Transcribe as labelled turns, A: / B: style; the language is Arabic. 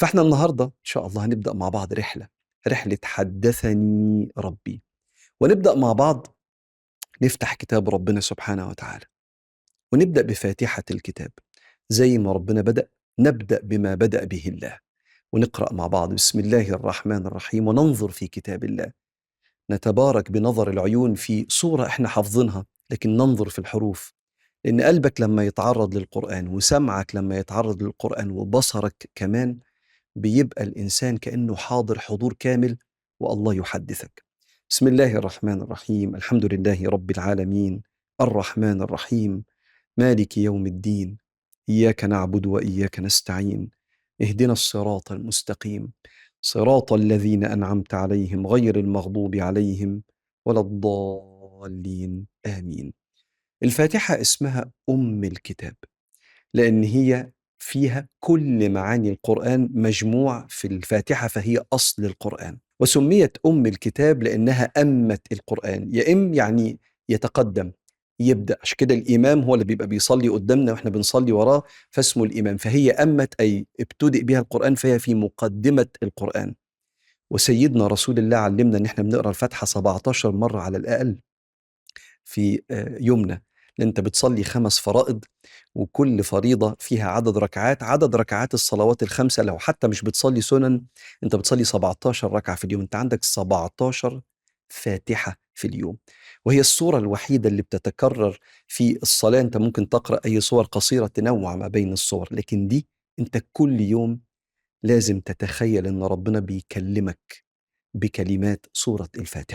A: فإحنا النهاردة إن شاء الله هنبدأ مع بعض رحلة حدثني ربي، ونبدأ مع بعض نفتح كتاب ربنا سبحانه وتعالى، ونبدأ بفاتحة الكتاب زي ما ربنا بدأ. نبدأ بما بدأ به الله، ونقرأ مع بعض بسم الله الرحمن الرحيم، وننظر في كتاب الله. نتبارك بنظر العيون في صورة إحنا حافظينها، لكن ننظر في الحروف، لأن قلبك لما يتعرض للقرآن، وسمعك لما يتعرض للقرآن، وبصرك كمان، بيبقى الإنسان كأنه حاضر حضور كامل، والله يحدثك. بسم الله الرحمن الرحيم، الحمد لله رب العالمين، الرحمن الرحيم، مالك يوم الدين، إياك نعبد وإياك نستعين، اهدنا الصراط المستقيم، صراط الذين أنعمت عليهم غير المغضوب عليهم ولا الضالين، آمين. الفاتحة اسمها أم الكتاب، لأن هي فيها كل معاني القرآن مجموع في الفاتحة، فهي أصل القرآن. وسميت أم الكتاب لأنها أمت القرآن. يأم يعني يتقدم، يبدأ. عشان كده الإمام هو اللي بيبقى بيصلي قدامنا وإحنا بنصلي وراه، فاسمه الإمام. فهي أمت أي ابتدئ بها القرآن، فهي في مقدمة القرآن. وسيدنا رسول الله علمنا إن إحنا بنقرأ الفاتحة 17 مرة على الأقل في يومنا، لأن أنت بتصلي 5 فرائض، وكل فريضة فيها عدد ركعات، عدد ركعات الصلوات الخمسة. لو حتى مش بتصلي سنن، أنت بتصلي 17 ركعة في اليوم، أنت عندك 17 فاتحة في اليوم. وهي الصورة الوحيدة اللي بتتكرر في الصلاة. أنت ممكن تقرأ أي صور قصيرة تنوع ما بين الصور، لكن دي أنت كل يوم لازم تتخيل أن ربنا بيكلمك بكلمات سورة الفاتحة.